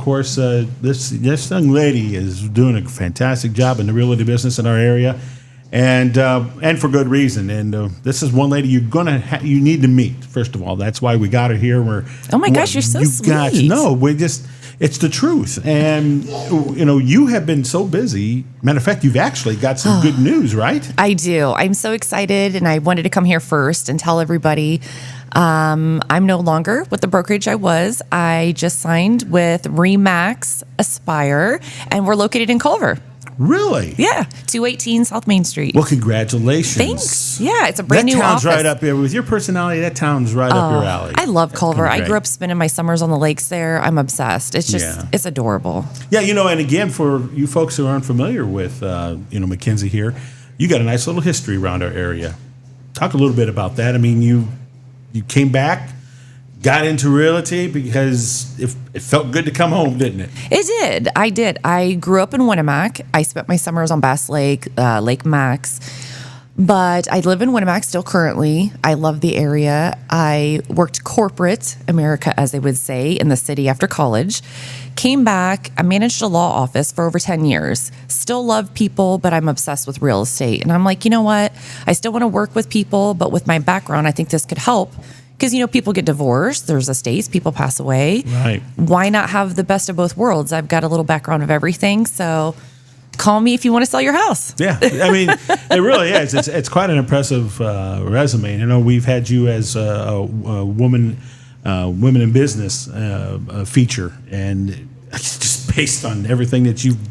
course, this young lady is doing a fantastic job in the realty business in our area, and for good reason. And this is one lady you need to meet. First of all, that's why we got her here. Oh my gosh, you're so sweet. It's the truth. And you have been so busy. Matter of fact, you've actually got some good news, right? I do. I'm so excited, and I wanted to come here first and tell everybody. I'm no longer with the brokerage I was. I just signed with REMAX Aspire, and we're located in Culver. Really? Yeah, 218 South Main Street. Well, congratulations. Thanks. Yeah, it's a brand new office. That town's right up here. With your personality, that town's right up your alley. I love Culver. I grew up spending my summers on the lakes there. I'm obsessed. It's just, it's adorable. Yeah, and again, for you folks who aren't familiar with, McKenzie here, you got a nice little history around our area. Talk a little bit about that. I mean, you came back, got into realty because it felt good to come home, didn't it? It did. I did. I grew up in Winnemac. I spent my summers on Bass Lake, Lake Max. But I live in Winnemac still currently. I love the area. I worked corporate America, as they would say, in the city after college. Came back. I managed a law office for over 10 years. Still love people, but I'm obsessed with real estate. And I'm like, you know what? I still want to work with people, but with my background, I think this could help. Because, people get divorced. There's estates. People pass away. Right. Why not have the best of both worlds? I've got a little background of everything. So call me if you want to sell your house. Yeah. I mean, it really is. It's quite an impressive resume. We've had you as a woman in business feature. And it's just based on everything that you've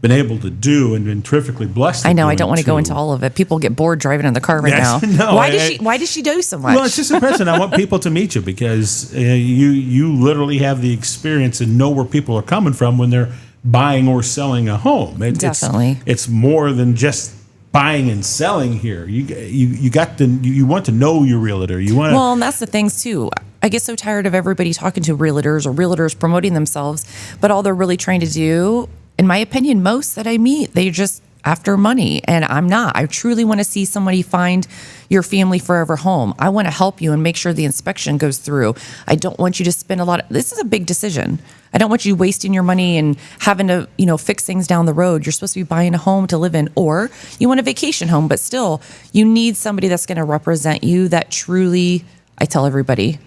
been able to do and been terrifically blessed. I know. I don't want to go into all of it. People get bored driving in the car right now. No, why does she do so much? Well, it's just impressive. I want people to meet you because you literally have the experience and know where people are coming from when they're buying or selling a home. Definitely. It's more than just buying and selling here. You want to know your realtor. Well, and that's the things too. I get so tired of everybody talking to realtors or realtors promoting themselves, but all they're really trying to do, in my opinion, most that I meet, they're just after money. And I'm not. I truly want to see somebody find your family forever home. I want to help you and make sure the inspection goes through. I don't want you to spend this is a big decision. I don't want you wasting your money and having to, fix things down the road. You're supposed to be buying a home to live in, or you want a vacation home, but still you need somebody that's going to represent you that truly, I tell everybody,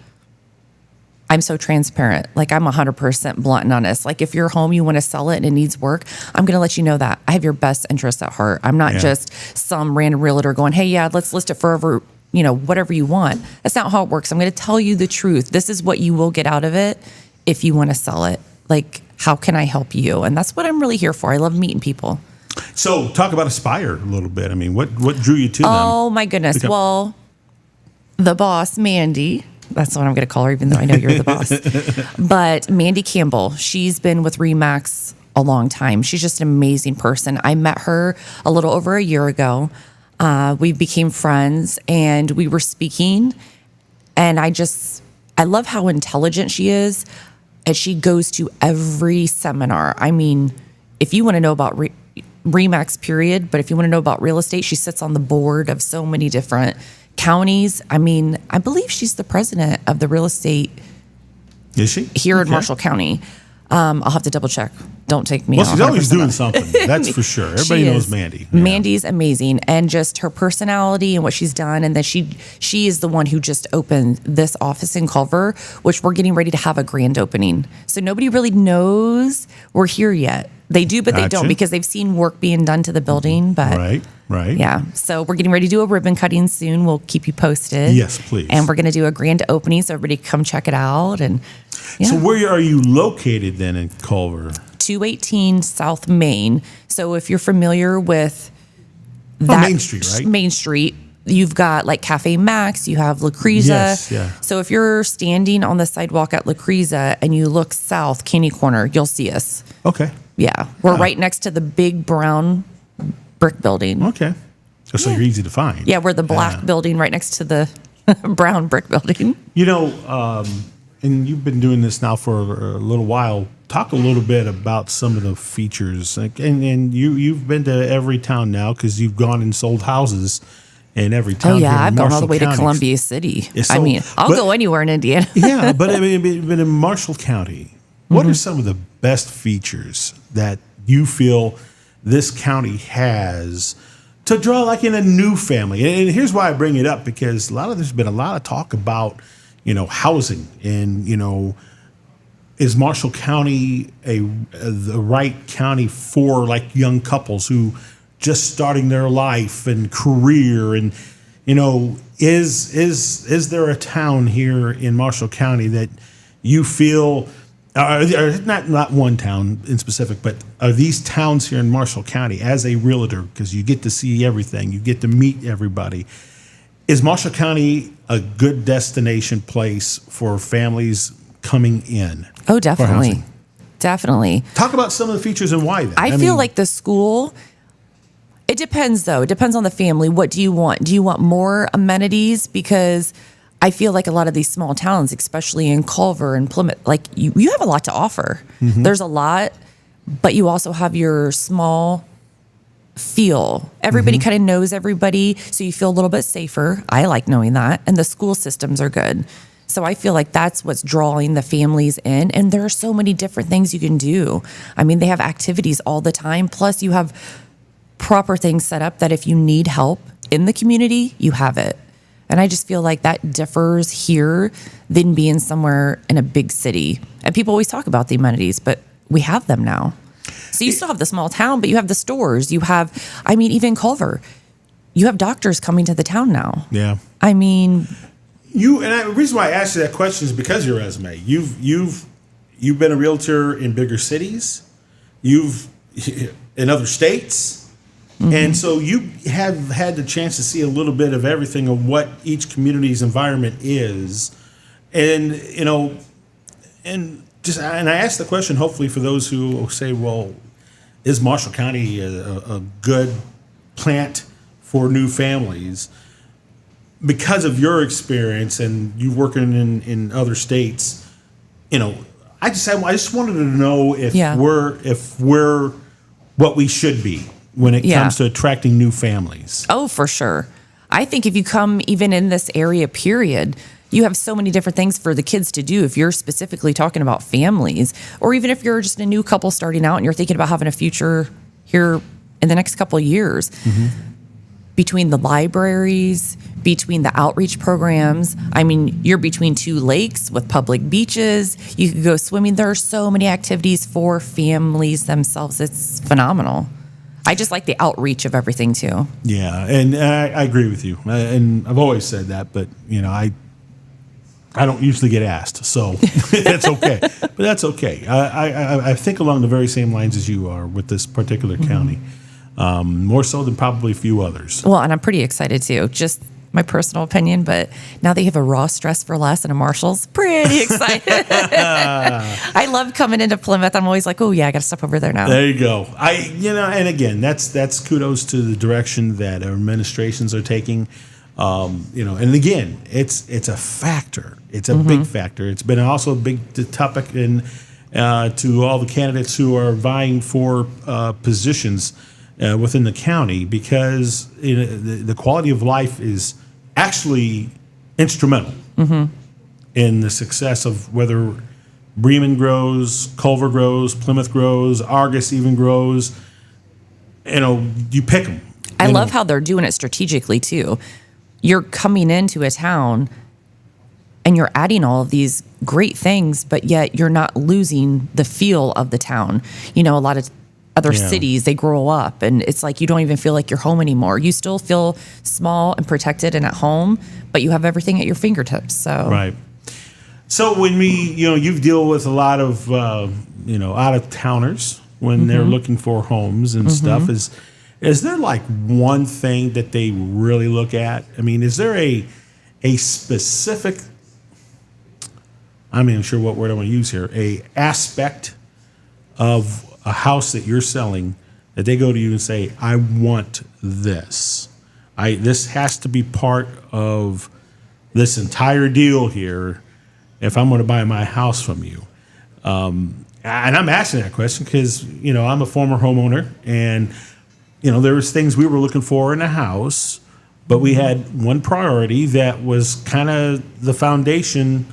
I'm so transparent. Like, I'm 100% blunt and honest. Like, if your home, you want to sell it and it needs work, I'm going to let you know that. I have your best interest at heart. I'm not just some random realtor going, hey, yeah, let's list it forever, whatever you want. That's not how it works. I'm going to tell you the truth. This is what you will get out of it if you want to sell it. Like, how can I help you? And that's what I'm really here for. I love meeting people. So talk about Aspire a little bit. I mean, what drew you to them? Oh, my goodness. Well, the boss, Mandy, that's what I'm going to call her, even though I know you're the boss. But Mandy Campbell, she's been with REMAX a long time. She's just an amazing person. I met her a little over a year ago. We became friends and we were speaking. And I love how intelligent she is. And she goes to every seminar. I mean, if you want to know about REMAX, period, but if you want to know about real estate, she sits on the board of so many different counties. I mean, I believe she's the president of the real estate. Is she? Here in Marshall County. I'll have to double check. Don't take me. Well, she's always doing something. That's for sure. Everybody knows Mandy. Yeah. Mandy's amazing, and just her personality and what she's done. And then she is the one who just opened this office in Culver, which we're getting ready to have a grand opening. So nobody really knows we're here yet. They do, but they don't, because they've seen work being done to the building. But right. Yeah. So we're getting ready to do a ribbon cutting soon. We'll keep you posted. Yes, please. And we're going to do a grand opening, so everybody come check it out. And so where are you located then in Culver? 218 South Main. So if you're familiar with that Main Street, right? Main Street, you've got like Cafe Max, you have Lucreza. Yes, yeah. So if you're standing on the sidewalk at Lucreza and you look south, Caney Corner, you'll see us. Okay. Yeah. We're right next to the big brown brick building. Okay. So you're easy to find. Yeah, we're the black building right next to the brown brick building. And you've been doing this now for a little while. Talk a little bit about some of the features. And you've been to every town now because you've gone and sold houses in every town. Oh, yeah. I've gone all the way to Columbia City. I'll go anywhere in Indiana. Yeah, but I mean, in Marshall County, what are some of the best features that you feel this county has to draw like in a new family? And here's why I bring it up, because there's been a lot of talk about, housing and, is Marshall County the right county for like young couples who just starting their life and career, and is there a town here in Marshall County that you feel, not one town in specific, but are these towns here in Marshall County as a realtor, because you get to see everything, you get to meet everybody, is Marshall County a good destination place for families coming in? Oh, definitely. Definitely. Talk about some of the features and why then. I feel like the school, it depends though. It depends on the family. What do you want? Do you want more amenities? Because I feel like a lot of these small towns, especially in Culver and Plymouth, like you have a lot to offer. There's a lot, but you also have your small feel. Everybody kind of knows everybody, so you feel a little bit safer. I like knowing that. And the school systems are good. So I feel like that's what's drawing the families in. And there are so many different things you can do. I mean, they have activities all the time. Plus, you have proper things set up that if you need help in the community, you have it. And I just feel like that differs here than being somewhere in a big city. And people always talk about the amenities, but we have them now. So you still have the small town, but you have the stores. You have, even Culver, you have doctors coming to the town now. Yeah. The reason why I asked you that question is because of your resume. You've been a realtor in bigger cities, you've in other states, and so you have had the chance to see a little bit of everything of what each community's environment is, and I asked the question hopefully for those who say, well, is Marshall County a good plant for new families? Because of your experience and you working in other states, I just wanted to know if we're what we should be when it comes to attracting new families. Oh, for sure. I think if you come even in this area, period, you have so many different things for the kids to do. If you're specifically talking about families, or even if you're just a new couple starting out and you're thinking about having a future here in the next couple of years, between the libraries, between the outreach programs. You're between two lakes with public beaches. You could go swimming. There are so many activities for families themselves. It's phenomenal. I just like the outreach of everything too. Yeah, and I agree with you. And I've always said that, but I don't usually get asked, so that's okay. But that's okay. I think along the very same lines as you are with this particular county. More so than probably a few others. Well, and I'm pretty excited too. Just my personal opinion, but now they have a Ross Dress for Less and a Marshall's. Pretty excited. I love coming into Plymouth. I'm always like, oh yeah, I got to stop over there now. There you go. And again, that's kudos to the direction that our administrations are taking. And again, it's a factor. It's a big factor. It's been also a big topic to all the candidates who are vying for positions within the county, because the quality of life is actually instrumental in the success of whether Bremen grows, Culver grows, Plymouth grows, Argus even grows. You pick them. I love how they're doing it strategically too. You're coming into a town and you're adding all of these great things, but yet you're not losing the feel of the town. A lot of other cities, they grow up and it's like you don't even feel like you're home anymore. You still feel small and protected and at home, but you have everything at your fingertips. So right. So when you deal with a lot of out of towners when they're looking for homes and stuff, is there like one thing that they really look at? Is there a specific, I'm not sure what word I want to use here, a aspect of a house that you're selling that they go to you and say, I want this. This has to be part of this entire deal here if I'm going to buy my house from you. And I'm asking that question because, I'm a former homeowner and, there was things we were looking for in a house, but we had one priority that was kind of the foundation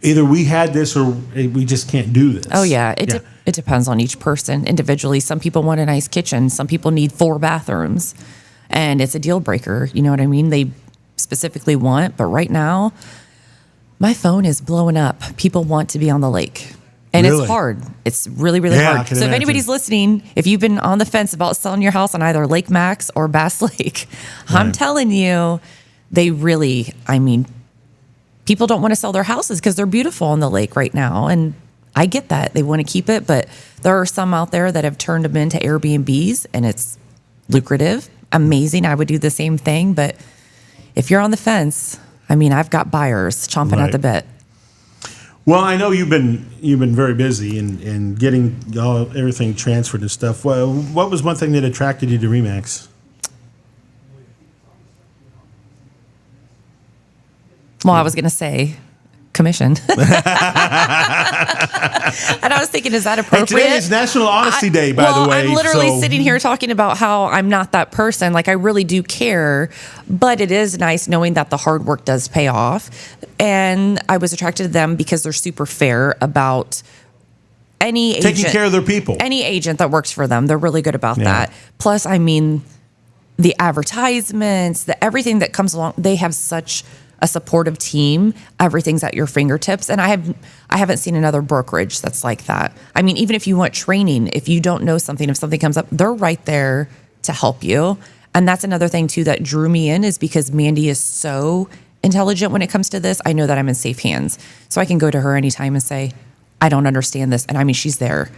either we had this or we just can't do this. Oh yeah, it depends on each person individually. Some people want a nice kitchen. Some people need 4 bathrooms, and it's a deal breaker. You know what I mean? They specifically want. But right now, my phone is blowing up. People want to be on the lake. And Really? it's hard. It's really, really Yeah, I hard. can So if imagine. anybody's listening, if you've been on the fence about selling your house on either Lake Max or Bass Lake, I'm Right. telling you, they really, people don't want to sell their houses because they're beautiful on the lake right now. And I get that. They want to keep it. But there are some out there that have turned them into Airbnbs, and it's lucrative, amazing. I would do the same thing. But if you're on the fence, I've got buyers chomping Right. at the bit. Well, I know you've been very busy in getting everything transferred and stuff. Well, what was one thing that attracted you to REMAX? Well, I was going to say commission. And I was thinking, is that Hey, appropriate? today is National Honesty Day, by the way. I'm literally so- sitting here talking about how I'm not that person. Like, I really do care, but it is nice knowing that the hard work does pay off. And I was attracted to them because they're super fair about any agent. taking care of their people. Any agent that works for them, they're really good about Yeah. that. Plus, the advertisements, everything that comes along, they have such a supportive team. Everything's at your fingertips. And I haven't seen another brokerage that's like that. Even if you want training, if you don't know something, if something comes up, they're right there to help you. And that's another thing too that drew me in, is because Mandy is so intelligent when it comes to this. I know that I'm in safe hands. So I can go to her anytime and say, I don't understand this. And she's there.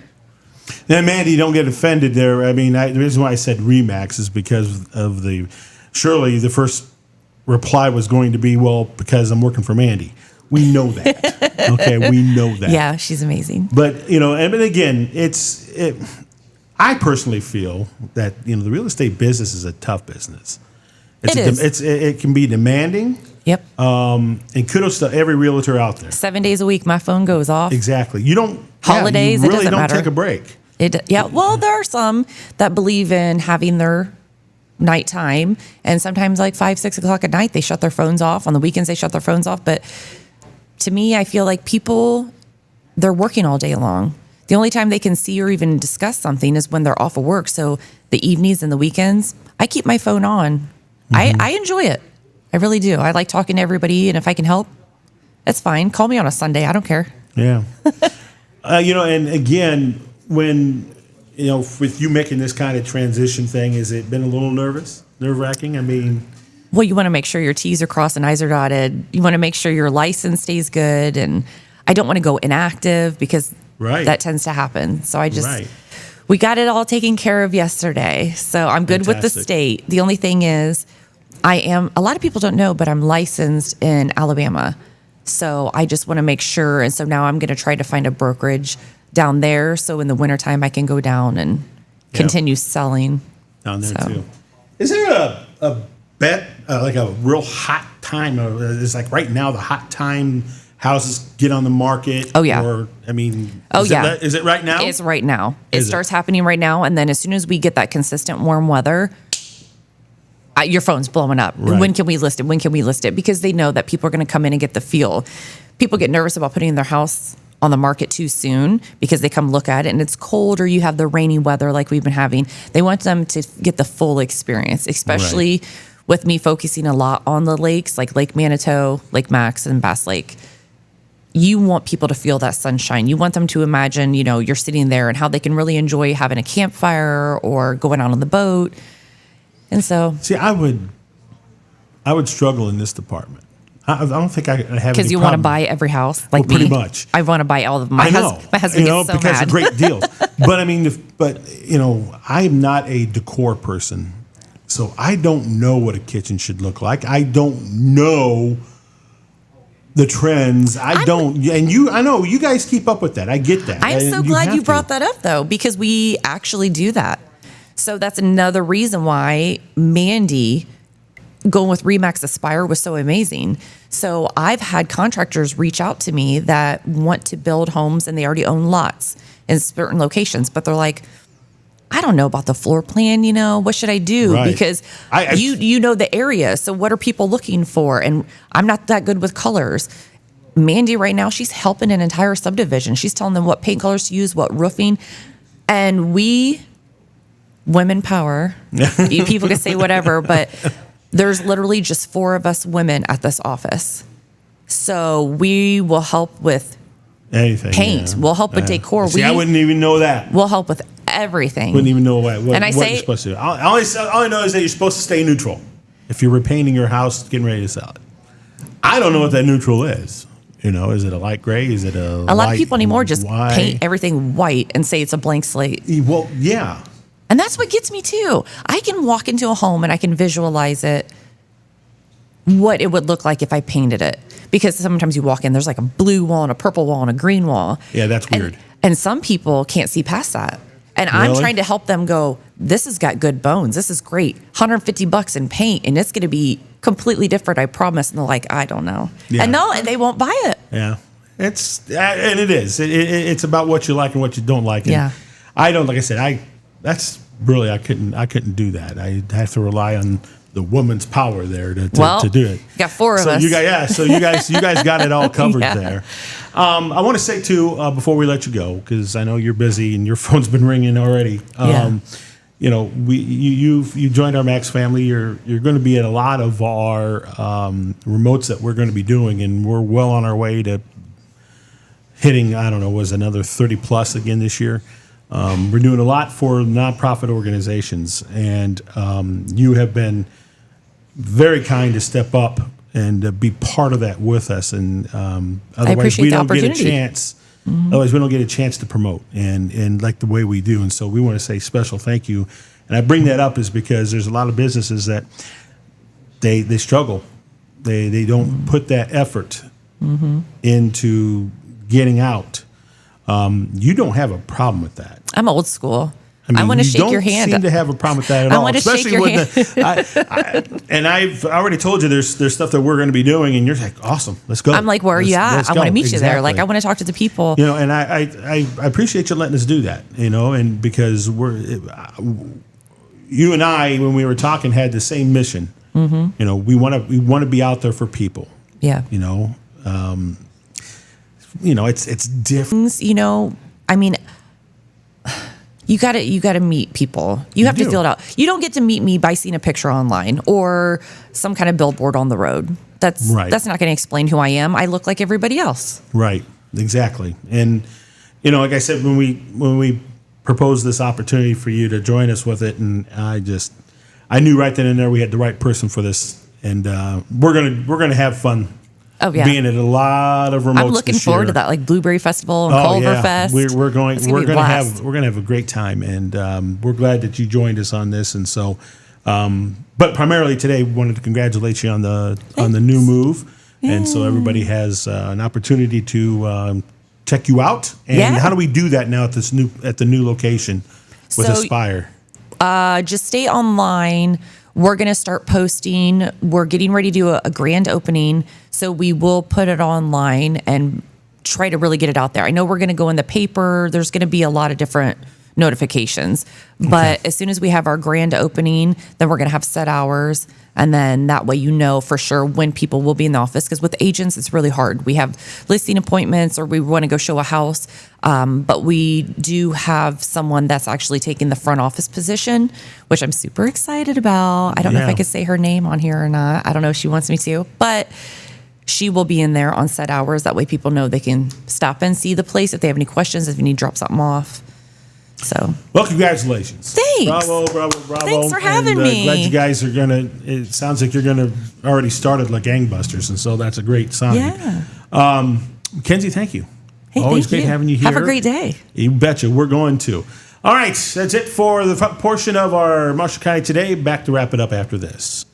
And Mandy, don't get offended there. The reason why I said REMAX is because of surely the first reply was going to be, well, because I'm working for Mandy. We know that. Okay, we know that. Yeah, she's amazing. But, again, I personally feel that, the real estate business is a tough business. It is. It can be demanding. Yep. And kudos to every realtor out there. 7 days a week, my phone goes off. Exactly. You don't Holidays, you it really doesn't don't matter. take a break. Well, there are some that believe in having their nighttime, and sometimes like 5-6 o'clock at night, they shut their phones off. On the weekends, they shut their phones off. But to me, I feel like people, they're working all day long. The only time they can see or even discuss something is when they're off of work. So the evenings and the weekends, I keep my phone on. I enjoy it. I really do. I like talking to everybody, and if I can help, it's fine. Call me on a Sunday. I don't care. Yeah. And again, when, with you making this kind of transition thing, has it been a little nerve-wracking? Well, you want to make sure your T's are crossed and I's are dotted. You want to make sure your license stays good. And I don't want to go inactive because that tends to happen. So we got it all taken care of yesterday. So I'm good with the state. The only thing is a lot of people don't know, but I'm licensed in Alabama. So I just want to make sure. And so now I'm going to try to find a brokerage down there. So in the wintertime, I can go down and continue selling. Down there too. Is there a bet, like a real hot time? Is like right now the hot time houses get on the market? Oh, yeah. Or, is it right now? It's right now. It Is starts happening right now. And then as soon as we get that consistent warm weather, your phone's blowing up. Right. When can we list it? When can we list it? Because they know that people are going to come in and get the feel. People get nervous about putting their house on the market too soon because they come look at it and it's cold, or you have the rainy weather like we've been having. They want them to get the full experience, especially with me focusing a lot on the lakes, like Lake Manitou, Lake Max, and Bass Lake. You want people to feel that sunshine. You want them to imagine, you're sitting there and how they can really enjoy having a campfire or going out on the boat. And so, See, I would struggle in this department. I don't think I have because you want to buy every house like me. Pretty much. I want to buy all of them. My husband gets so because mad. of great deals. But I am not a decor person, so I don't know what a kitchen should look like. I don't know the trends. I know you guys keep up with that. I get that. I'm so glad you brought that up, though, because we actually do that. So that's another reason why Mandy going with REMAX Aspire was so amazing. So I've had contractors reach out to me that want to build homes and they already own lots in certain locations, but they're like, I don't know about the floor plan, what should I do? Right. Because you know the area. So what are people looking for? And I'm not that good with colors. Mandy right now, she's helping an entire subdivision. She's telling them what paint colors to use, what roofing. And we, women power, people can say whatever, but there's literally just 4 of us women at this office. So we will help with anything, paint. Yeah. We'll help with decor. See, I wouldn't even know that. We'll help with everything. Wouldn't even know what and I what say, you're supposed to do. All I know is that you're supposed to stay neutral if you're repainting your house, getting ready to sell it. I don't know what that neutral is. You know, is it a light gray? Is it a lot of people anymore just white? paint everything white and say it's a blank slate. Well, yeah. And that's what gets me too. I can walk into a home and I can visualize it, what it would look like if I painted it. Because sometimes you walk in, there's like a blue wall and a purple wall and a green wall. Yeah, that's weird. And some people can't see past that. And Really? I'm trying to help them go, this has got good bones. This is great. $150 in paint, and it's going to be completely different, I promise. And they're like, I don't know. Yeah. And no, and they won't buy it. Yeah. And it is. It's about what you like and what you don't like. And Yeah. I don't, like I said, I couldn't do that. I have to rely on the woman's power there to do it. Got 4 of us. So you guys got it all covered Yeah. there. I want to say too, before we let you go, because I know you're busy and your phone's been ringing already. You know, you joined our Max family. You're going to be at a lot of our remotes that we're going to be doing, and we're well on our way to hitting, I don't know, was another 30 plus again this year. We're doing a lot for nonprofit organizations, and you have been very kind to step up and be part of that with us. And otherwise, we don't get a chance. Mm-hmm. Otherwise, we don't get a chance to promote and like the way we do. And so we want to say special thank you. And I bring that up is because there's a lot of businesses that they struggle. They don't put that effort into getting out. You don't have a problem with that. I'm old school. I mean, want to shake your hand. You don't seem to have a problem with that at I all. want to shake your hand. And I've already told you there's stuff that we're going to be doing, and you're like, awesome, let's go. I'm like, where are you at? I want to meet you there. Like, I want to talk to the people. You know, and I appreciate you letting us do that. You know, and because you and I, when we were talking, had the same mission. Mm-hmm. You know, we want to be out there for people. Yeah. You know, it's different. You know, I mean, you got to meet people. You have to feel it out. You don't get to meet me by seeing a picture online or some kind of billboard on the road. That's not going to explain who I am. I look like everybody else. Right. Exactly. And you know, like I said, when we proposed this opportunity for you to join us with it, and I knew right then and there we had the right person for this, and we're gonna have fun. Oh yeah, being at a lot of remotes. I'm looking forward to that, like Blueberry Festival and Culver Fest. We're gonna have a great time, and we're glad that you joined us on this. And so, but primarily today, we wanted to congratulate you on the new move, and so everybody has an opportunity to check you out. And how do we do that now at the new location with Aspire? Just stay online. We're going to start posting. We're getting ready to do a grand opening. So we will put it online and try to really get it out there. I know we're going to go in the paper. There's going to be a lot of different notifications. But as soon as we have our grand opening, then we're going to have set hours. And then that way you know for sure when people will be in the office. Because with agents, it's really hard. We have listing appointments or we want to go show a house. But we do have someone that's actually taking the front office position, which I'm super excited about. I don't know if I could say her name on here or not. I don't know if she wants me to. But she will be in there on set hours. That way people know they can stop and see the place if they have any questions, if you need to drop something off. So, well, congratulations. Thanks. Bravo. Thanks for having me. Glad you guys are it sounds like you're gonna already started like gangbusters, and so that's a great sign. Yeah. McKenzie, thank you. Hey, always great having you here. Have a great day. You betcha. We're going to. All right, that's it for the front portion of our Marshall County Today. Back to wrap it up after this.